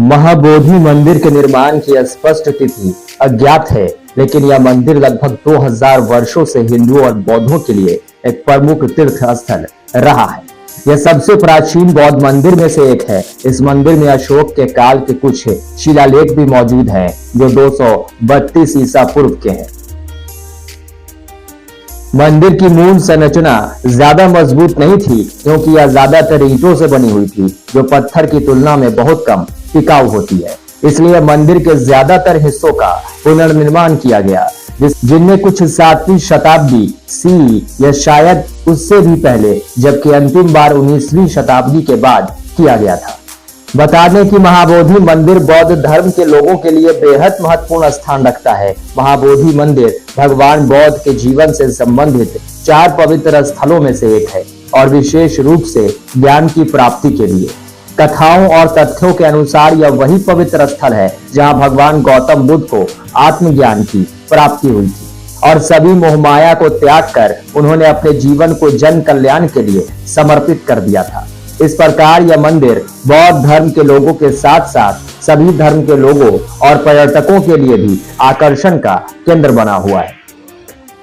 महाबोधि मंदिर के निर्माण की स्पष्ट तिथि अज्ञात है, लेकिन यह मंदिर लगभग 2000 वर्षों से हिंदुओं और बौद्धों के लिए एक प्रमुख तीर्थ स्थल रहा है। यह सबसे प्राचीन बौद्ध मंदिर में से एक है। इस मंदिर में अशोक के काल के कुछ शिलालेख भी मौजूद हैं, जो 232 ईसा पूर्व के हैं। मंदिर की मूल संरचना ज्यादा मजबूत नहीं थी, क्योंकि यह ज्यादातर ईंटों से बनी हुई थी, जो पत्थर की तुलना में बहुत कम टिकाऊ होती है। इसलिए मंदिर के ज्यादातर हिस्सों का पुनर्निर्माण किया गया, जिनमें कुछ 7वीं शताब्दी सी या शायद उससे भी पहले, जबकि अंतिम बार 19वीं शताब्दी के बाद किया गया था। बता दें कि महाबोधि मंदिर बौद्ध धर्म के लोगों के लिए बेहद महत्वपूर्ण स्थान रखता है। महाबोधि मंदिर भगवान बौद्ध के जीवन से संबंधित 4 पवित्र स्थलों में से एक है, और विशेष रूप से ज्ञान की प्राप्ति के लिए। कथाओं और तथ्यों के अनुसार यह वही पवित्र स्थल है जहां भगवान गौतम बुद्ध को आत्मज्ञान की प्राप्ति हुई थी, और सभी मोहमाया को त्याग कर उन्होंने अपने जीवन को जन कल्याण के लिए समर्पित कर दिया था। इस प्रकार यह मंदिर बौद्ध धर्म के लोगों के साथ साथ सभी धर्म के लोगों और पर्यटकों के लिए भी आकर्षण का केंद्र बना हुआ है,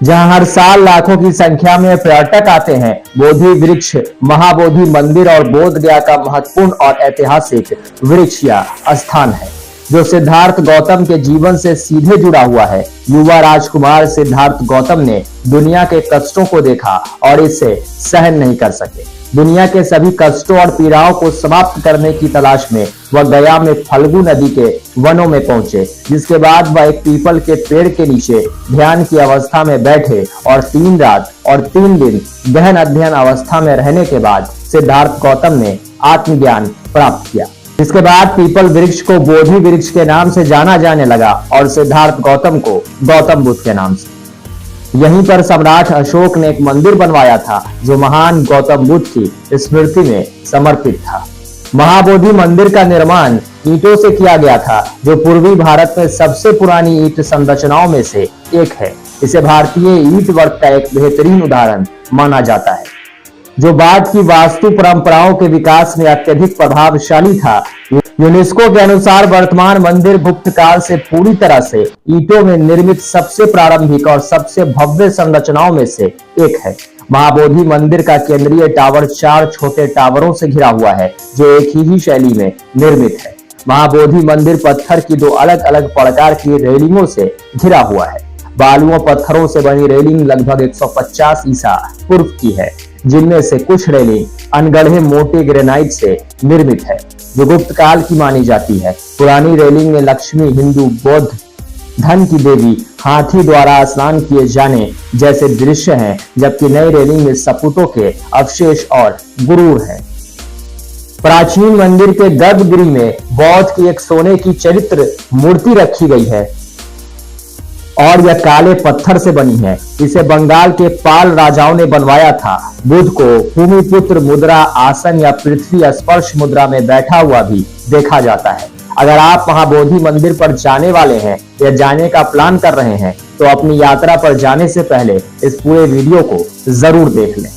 जहां हर साल लाखों की संख्या में पर्यटक आते हैं। बोधि वृक्ष महाबोधि मंदिर और बोध गया का महत्वपूर्ण और ऐतिहासिक वृक्ष या स्थान है, जो सिद्धार्थ गौतम के जीवन से सीधे जुड़ा हुआ है। युवा राजकुमार सिद्धार्थ गौतम ने दुनिया के कष्टों को देखा और इसे सहन नहीं कर सके। दुनिया के सभी कष्टों और पीड़ाओं को समाप्त करने की तलाश में वह गया में फल्गु नदी के वनों में पहुंचे, जिसके बाद वह एक पीपल के पेड़ के नीचे ध्यान की अवस्था में बैठे और 3 रात और 3 दिन गहन अध्ययन अवस्था में रहने के बाद सिद्धार्थ गौतम ने आत्मज्ञान प्राप्त किया। इसके बाद पीपल वृक्ष को बोधि वृक्ष के नाम से जाना जाने लगा और सिद्धार्थ गौतम को गौतम बुद्ध के नाम से। यहीं पर सम्राट अशोक ने एक मंदिर बनवाया था, जो महान गौतम बुद्ध की स्मृति में समर्पित था। महाबोधि मंदिर का निर्माण ईंटों से किया गया था, जो पूर्वी भारत में सबसे पुरानी ईंट संरचनाओं में से एक है। इसे भारतीय ईंट वर्क का एक बेहतरीन उदाहरण माना जाता है, जो बाद की वास्तु परंपराओं के विकास में अत्यधिक प्रभावशाली था। यूनेस्को के अनुसार वर्तमान मंदिर गुप्त काल से पूरी तरह से ईंटों में निर्मित सबसे प्रारंभिक और सबसे भव्य संरचनाओं में से एक है। महाबोधि मंदिर का केंद्रीय टावर 4 छोटे टावरों से घिरा हुआ है, जो एक ही शैली में निर्मित है। महाबोधि मंदिर पत्थर की 2 अलग अलग प्रकार की रेलिंगों से घिरा हुआ है। बालुओं पत्थरों से बनी रेलिंग लगभग 150 ईसा पूर्व की है, जिनमें से कुछ रेलिंग अनगढ़े मोटे ग्रेनाइट से निर्मित है, जो गुप्त काल की मानी जाती है। पुरानी रेलिंग में लक्ष्मी, हिंदू, बौद्ध, धन की देवी, हाथी द्वारा स्नान किए जाने जैसे दृश्य हैं, जबकि नई रेलिंग में सपूतों के अवशेष और गुरूर है। प्राचीन मंदिर के गर्भगृह में बौद्ध की एक सोने की चरित्र मूर्ति रखी गई है, और यह काले पत्थर से बनी है। इसे बंगाल के पाल राजाओं ने बनवाया था। बुद्ध को भूमिपुत्र मुद्रा, आसन या पृथ्वी स्पर्श मुद्रा में बैठा हुआ भी देखा जाता है। अगर आप महाबोधि मंदिर पर जाने वाले हैं या जाने का प्लान कर रहे हैं, तो अपनी यात्रा पर जाने से पहले इस पूरे वीडियो को जरूर देख लें।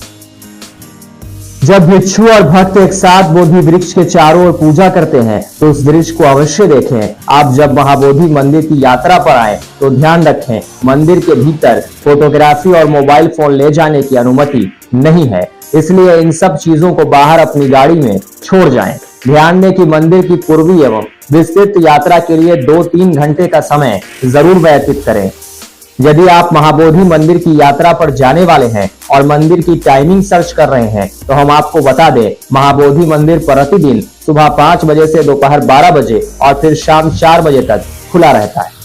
जब भिक्षु और भक्त एक साथ बोधि वृक्ष के चारों ओर पूजा करते हैं, तो उस दृश्य को अवश्य देखें। आप जब महाबोधि मंदिर की यात्रा पर आए, तो ध्यान रखें, मंदिर के भीतर फोटोग्राफी और मोबाइल फोन ले जाने की अनुमति नहीं है, इसलिए इन सब चीजों को बाहर अपनी गाड़ी में छोड़ जाएं। ध्यान दें कि मंदिर की पूर्वी एवं विस्तृत यात्रा के लिए 2-3 घंटे का समय जरूर व्यतीत करें। यदि आप महाबोधि मंदिर की यात्रा पर जाने वाले हैं और मंदिर की टाइमिंग सर्च कर रहे हैं, तो हम आपको बता दें, महाबोधि मंदिर प्रतिदिन सुबह 5 बजे से दोपहर 12 बजे और फिर शाम 4 बजे तक खुला रहता है।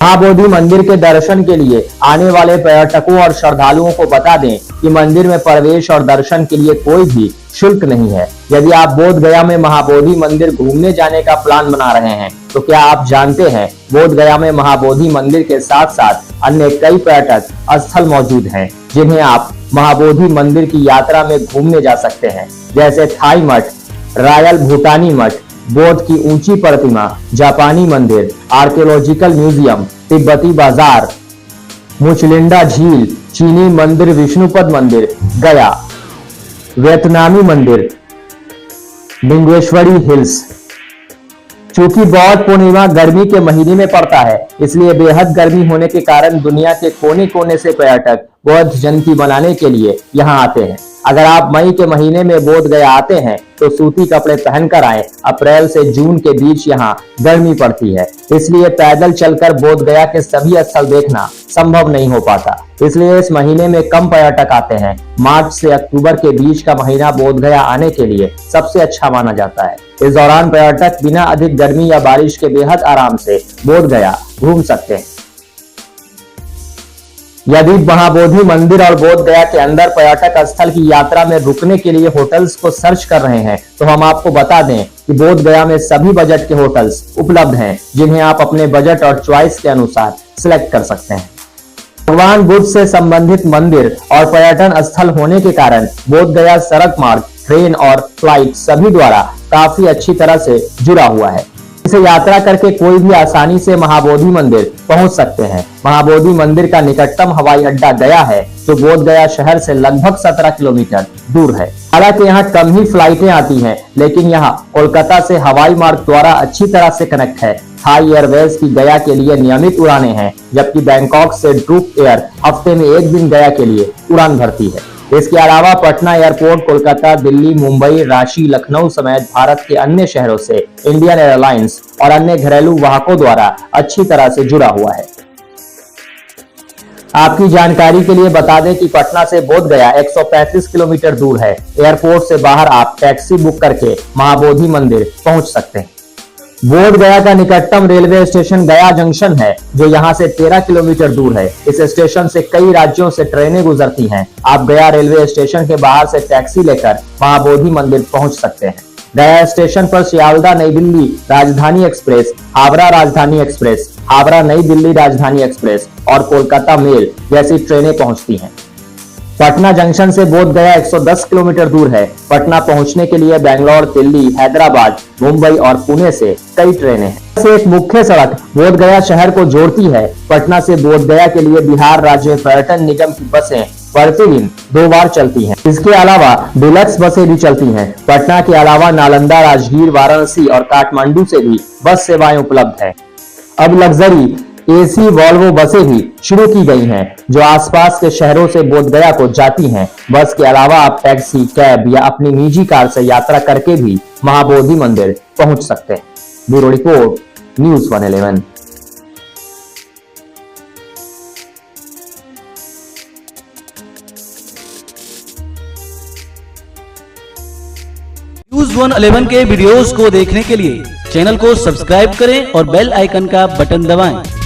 महाबोधि मंदिर के दर्शन के लिए आने वाले पर्यटकों और श्रद्धालुओं को बता दें कि मंदिर में प्रवेश और दर्शन के लिए कोई भी शुल्क नहीं है। यदि आप बोध गया में महाबोधि मंदिर घूमने जाने का प्लान बना रहे हैं, तो क्या आप जानते हैं, बोध गया में महाबोधि मंदिर के साथ साथ अन्य कई पर्यटक स्थल मौजूद हैं, जिन्हें आप महाबोधि मंदिर की यात्रा में घूमने जा सकते हैं, जैसे थाई मठ, रॉयल भूटानी मठ, बौद्ध की ऊंची प्रतिमा, जापानी मंदिर, आर्कियोलॉजिकल म्यूजियम, तिब्बती बाजार, मुचलिंडा झील, चीनी मंदिर, विष्णुपद मंदिर गया, वियतनामी मंदिर, लिंगेश्वरी हिल्स, चूंकि बौद्ध पूर्णिमा गर्मी के महीने में पड़ता है, इसलिए बेहद गर्मी होने के कारण दुनिया के कोने कोने से पर्यटक बौद्ध जयंती मनाने के लिए यहाँ आते हैं। अगर आप मई के महीने में बोध गया आते हैं तो सूती कपड़े पहनकर आए। अप्रैल से जून के बीच यहाँ गर्मी पड़ती है, इसलिए पैदल चलकर बोध गया के सभी स्थल देखना संभव नहीं हो पाता। इसलिए इस महीने में कम पर्यटक आते हैं। मार्च से अक्टूबर के बीच का महीना बोध गया आने के लिए सबसे अच्छा माना जाता है। इस दौरान पर्यटक बिना अधिक गर्मी या बारिश के बेहद आराम से बोध गया घूम सकते हैं। यदि महाबोधि मंदिर और बोध गया के अंदर पर्यटक स्थल की यात्रा में रुकने के लिए होटल्स को सर्च कर रहे हैं, तो हम आपको बता दें कि बोध गया में सभी बजट के होटल्स उपलब्ध हैं, जिन्हें आप अपने बजट और चॉइस के अनुसार सिलेक्ट कर सकते हैं। भगवान बुद्ध से संबंधित मंदिर और पर्यटन स्थल होने के कारण बोध गया सड़क मार्ग, ट्रेन और फ्लाइट सभी द्वारा काफी अच्छी तरह से जुड़ा हुआ है। इसे यात्रा करके कोई भी आसानी से महाबोधि मंदिर पहुंच सकते हैं। महाबोधि मंदिर का निकटतम हवाई अड्डा गया है, जो बोध गया शहर से लगभग 17 किलोमीटर दूर है। हालांकि यहाँ कम ही फ्लाइटें आती हैं, लेकिन यहाँ कोलकाता से हवाई मार्ग द्वारा अच्छी तरह से कनेक्ट है। थाई एयरवेज की गया के लिए नियमित उड़ानें हैं, जबकि बैंकॉक से ड्रूक एयर हफ्ते में एक दिन गया के लिए उड़ान भरती है। इसके अलावा पटना एयरपोर्ट कोलकाता, दिल्ली, मुंबई, रांची, लखनऊ समेत भारत के अन्य शहरों से इंडियन एयरलाइंस और अन्य घरेलू वाहकों द्वारा अच्छी तरह से जुड़ा हुआ है। आपकी जानकारी के लिए बता दें कि पटना से बोध गया 135 किलोमीटर दूर है। एयरपोर्ट से बाहर आप टैक्सी बुक करके महाबोधि मंदिर पहुंच सकते हैं। बोध गया का निकटतम रेलवे स्टेशन गया जंक्शन है, जो यहाँ से 13 किलोमीटर दूर है। इस स्टेशन से कई राज्यों से ट्रेनें गुजरती हैं। आप गया रेलवे स्टेशन के बाहर से टैक्सी लेकर महाबोधि मंदिर पहुंच सकते हैं। गया स्टेशन पर सियालदह नई दिल्ली राजधानी एक्सप्रेस, हावड़ा राजधानी एक्सप्रेस, हावड़ा नई दिल्ली राजधानी एक्सप्रेस और कोलकाता मेल जैसी ट्रेनें पहुंचती हैं। पटना जंक्शन से बोध गया 110 किलोमीटर दूर है। पटना पहुंचने के लिए बेंगलोर, दिल्ली, हैदराबाद, मुंबई और पुणे से कई ट्रेनें हैं। एक मुख्य सड़क बोध गया शहर को जोड़ती है। पटना से बोध गया के लिए बिहार राज्य पर्यटन निगम की बसें प्रतिदिन 2 बार चलती हैं। इसके अलावा डिलक्स बसें भी चलती हैं। पटना के अलावा नालंदा, राजगीर, वाराणसी और काठमांडू से भी बस सेवाएं उपलब्ध है। अब लग्जरी एसी वॉल्वो बसें भी शुरू की गई हैं, जो आसपास के शहरों से बोध गया को जाती हैं। बस के अलावा आप टैक्सी, कैब या अपनी निजी कार से यात्रा करके भी महाबोधि मंदिर पहुंच सकते हैं। Bureau report, news 111। न्यूज़ 111 के वीडियोस को देखने के लिए चैनल को सब्सक्राइब करें और बेल आइकन का बटन दबाएं।